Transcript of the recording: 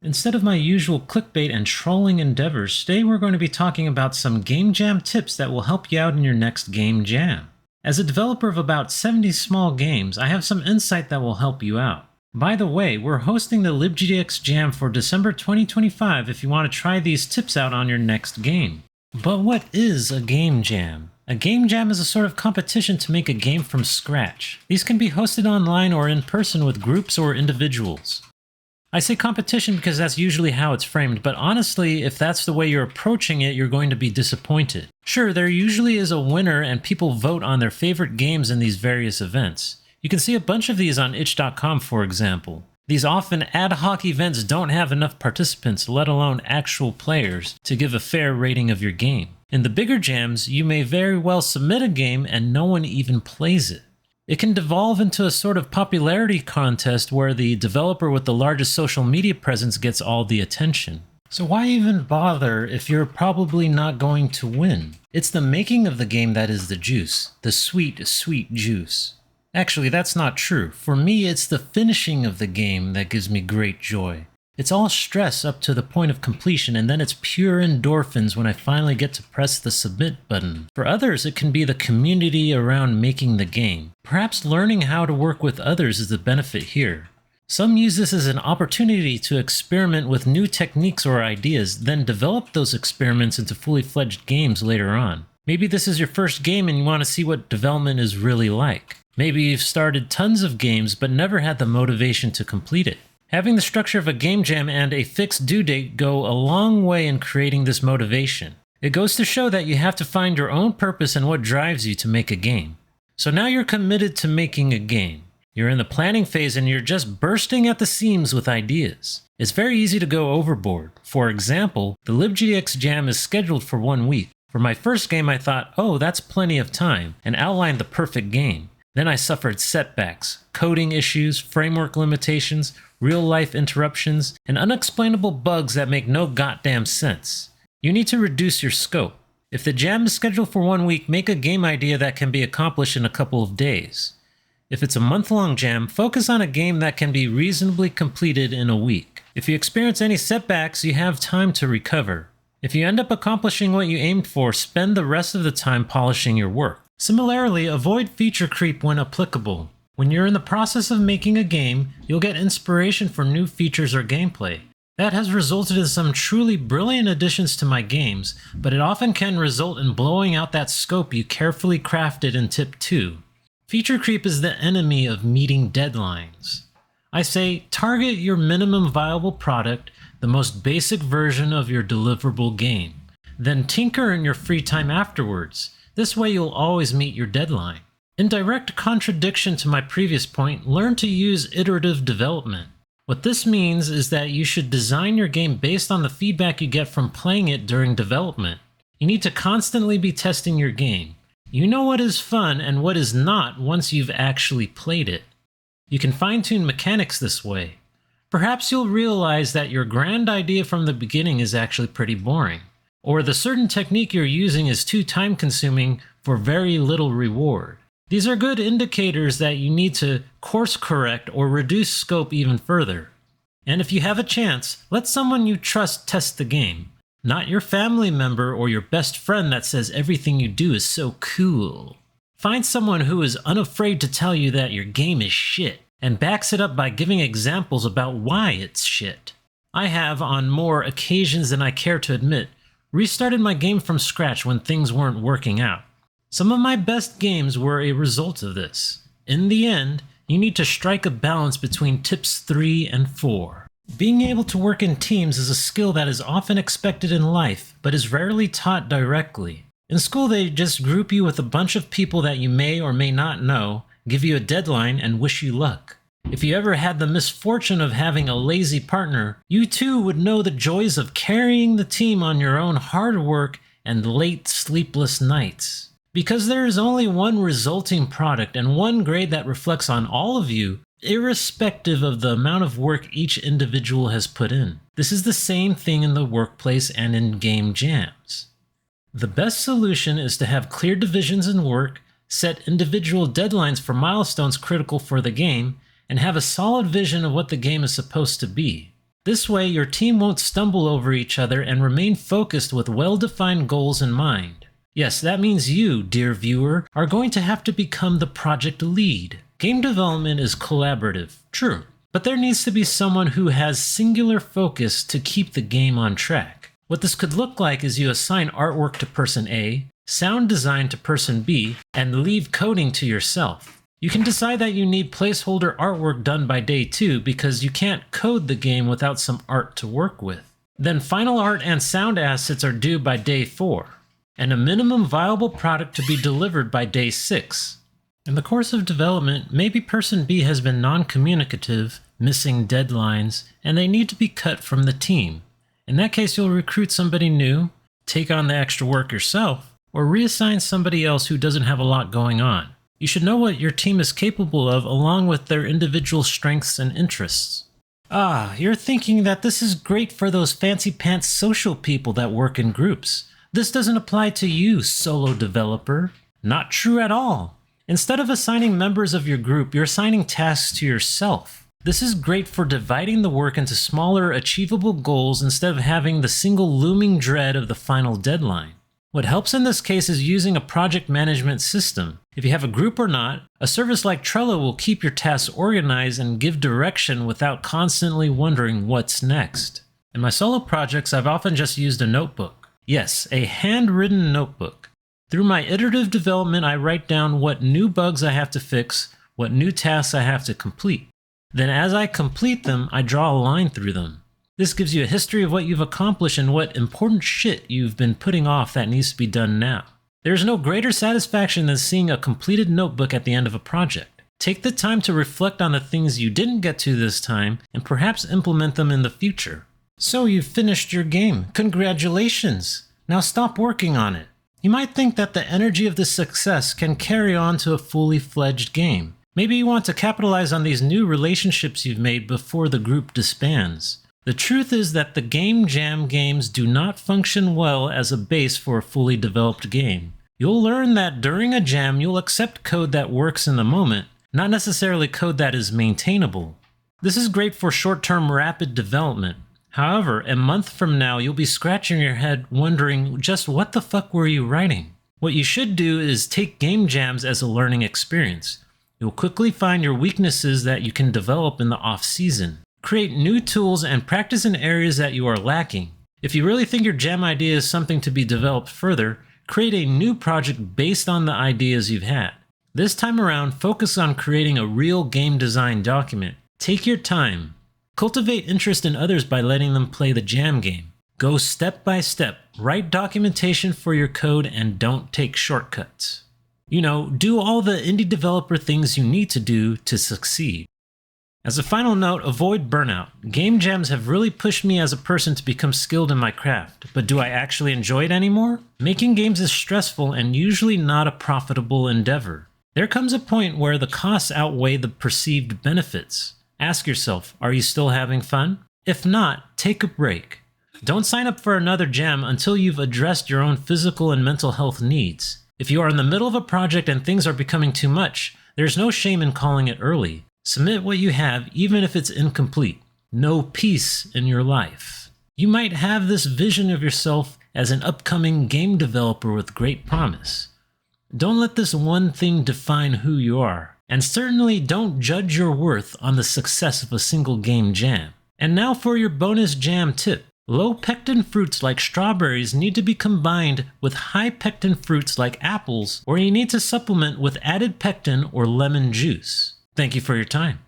Instead of my usual clickbait and trolling endeavors, today we're going to be talking about some game jam tips that will help you out in your next game jam. As a developer of about 70 small games, I have some insight that will help you out. By the way, we're hosting the libGDX Jam for December 2025 if you want to try these tips out on your next game. But what is a game jam? A game jam is a sort of competition to make a game from scratch. These can be hosted online or in person with groups or individuals. I say competition because that's usually how it's framed, but honestly, if that's the way you're approaching it, you're going to be disappointed. Sure, there usually is a winner and people vote on their favorite games in these various events. You can see a bunch of these on itch.com, for example. These often ad hoc events don't have enough participants, let alone actual players, to give a fair rating of your game. In the bigger jams, you may very well submit a game and no one even plays it. It can devolve into a sort of popularity contest where the developer with the largest social media presence gets all the attention. So why even bother if you're probably not going to win? It's the making of the game that is the juice, the sweet, sweet juice. Actually, that's not true. For me, it's the finishing of the game that gives me great joy. It's all stress up to the point of completion, and then it's pure endorphins when I finally get to press the submit button. For others, it can be the community around making the game. Perhaps learning how to work with others is the benefit here. Some use this as an opportunity to experiment with new techniques or ideas, then develop those experiments into fully fledged games later on. Maybe this is your first game and you want to see what development is really like. Maybe you've started tons of games but never had the motivation to complete it. Having the structure of a game jam and a fixed due date go a long way in creating this motivation. It goes to show that you have to find your own purpose and what drives you to make a game. So now you're committed to making a game. You're in the planning phase and you're just bursting at the seams with ideas. It's very easy to go overboard. For example, the libGDX Jam is scheduled for 1 week. For my first game I thought, oh, that's plenty of time, and outlined the perfect game. Then I suffered setbacks, coding issues, framework limitations, real-life interruptions, and unexplainable bugs that make no goddamn sense. You need to reduce your scope. If the jam is scheduled for 1 week, make a game idea that can be accomplished in a couple of days. If it's a month-long jam, focus on a game that can be reasonably completed in a week. If you experience any setbacks, you have time to recover. If you end up accomplishing what you aimed for, spend the rest of the time polishing your work. Similarly, avoid feature creep when applicable. When you're in the process of making a game, you'll get inspiration for new features or gameplay. That has resulted in some truly brilliant additions to my games, but it often can result in blowing out that scope you carefully crafted in tip 2. Feature creep is the enemy of meeting deadlines. I say, target your minimum viable product, the most basic version of your deliverable game. Then tinker in your free time afterwards. This way you'll always meet your deadline. In direct contradiction to my previous point, learn to use iterative development. What this means is that you should design your game based on the feedback you get from playing it during development. You need to constantly be testing your game. You know what is fun and what is not once you've actually played it. You can fine-tune mechanics this way. Perhaps you'll realize that your grand idea from the beginning is actually pretty boring. Or the certain technique you're using is too time-consuming for very little reward. These are good indicators that you need to course correct or reduce scope even further. And if you have a chance, let someone you trust test the game. Not your family member or your best friend that says everything you do is so cool. Find someone who is unafraid to tell you that your game is shit, and backs it up by giving examples about why it's shit. I have, on more occasions than I care to admit, restarted my game from scratch when things weren't working out. Some of my best games were a result of this. In the end, you need to strike a balance between tips 3 and 4. Being able to work in teams is a skill that is often expected in life, but is rarely taught directly. In school, they just group you with a bunch of people that you may or may not know, give you a deadline, and wish you luck. If you ever had the misfortune of having a lazy partner, you too would know the joys of carrying the team on your own hard work and late sleepless nights. Because there is only one resulting product and one grade that reflects on all of you, irrespective of the amount of work each individual has put in. This is the same thing in the workplace and in game jams. The best solution is to have clear divisions in work, set individual deadlines for milestones critical for the game, and have a solid vision of what the game is supposed to be. This way, your team won't stumble over each other and remain focused with well-defined goals in mind. Yes, that means you, dear viewer, are going to have to become the project lead. Game development is collaborative, true, but there needs to be someone who has singular focus to keep the game on track. What this could look like is you assign artwork to person A, sound design to person B, and leave coding to yourself. You can decide that you need placeholder artwork done by day 2 because you can't code the game without some art to work with. Then final art and sound assets are due by day 4, and a minimum viable product to be delivered by day 6. In the course of development, maybe person B has been non-communicative, missing deadlines, and they need to be cut from the team. In that case, you'll recruit somebody new, take on the extra work yourself, or reassign somebody else who doesn't have a lot going on. You should know what your team is capable of along with their individual strengths and interests. Ah, you're thinking that this is great for those fancy pants social people that work in groups. This doesn't apply to you, solo developer. Not true at all. Instead of assigning members of your group, you're assigning tasks to yourself. This is great for dividing the work into smaller, achievable goals instead of having the single looming dread of the final deadline. What helps in this case is using a project management system. If you have a group or not, a service like Trello will keep your tasks organized and give direction without constantly wondering what's next. In my solo projects, I've often just used a notebook. Yes, a handwritten notebook. Through my iterative development, I write down what new bugs I have to fix, what new tasks I have to complete. Then as I complete them, I draw a line through them. This gives you a history of what you've accomplished and what important shit you've been putting off that needs to be done now. There's no greater satisfaction than seeing a completed notebook at the end of a project. Take the time to reflect on the things you didn't get to this time and perhaps implement them in the future. So you've finished your game. Congratulations! Now stop working on it. You might think that the energy of this success can carry on to a fully fledged game. Maybe you want to capitalize on these new relationships you've made before the group disbands. The truth is that the Game Jam games do not function well as a base for a fully developed game. You'll learn that during a jam you'll accept code that works in the moment, not necessarily code that is maintainable. This is great for short-term rapid development. However, a month from now you'll be scratching your head wondering just what the fuck were you writing? What you should do is take game jams as a learning experience. You'll quickly find your weaknesses that you can develop in the off-season. Create new tools and practice in areas that you are lacking. If you really think your jam idea is something to be developed further, create a new project based on the ideas you've had. This time around, focus on creating a real game design document. Take your time. Cultivate interest in others by letting them play the jam game. Go step by step, write documentation for your code, and don't take shortcuts. Do all the indie developer things you need to do to succeed. As a final note, avoid burnout. Game jams have really pushed me as a person to become skilled in my craft, but do I actually enjoy it anymore? Making games is stressful and usually not a profitable endeavor. There comes a point where the costs outweigh the perceived benefits. Ask yourself, are you still having fun? If not, take a break. Don't sign up for another jam until you've addressed your own physical and mental health needs. If you are in the middle of a project and things are becoming too much, there's no shame in calling it early. Submit what you have, even if it's incomplete. No peace in your life. You might have this vision of yourself as an upcoming game developer with great promise. Don't let this one thing define who you are, and certainly don't judge your worth on the success of a single game jam. And now for your bonus jam tip. Low pectin fruits like strawberries need to be combined with high pectin fruits like apples, or you need to supplement with added pectin or lemon juice. Thank you for your time.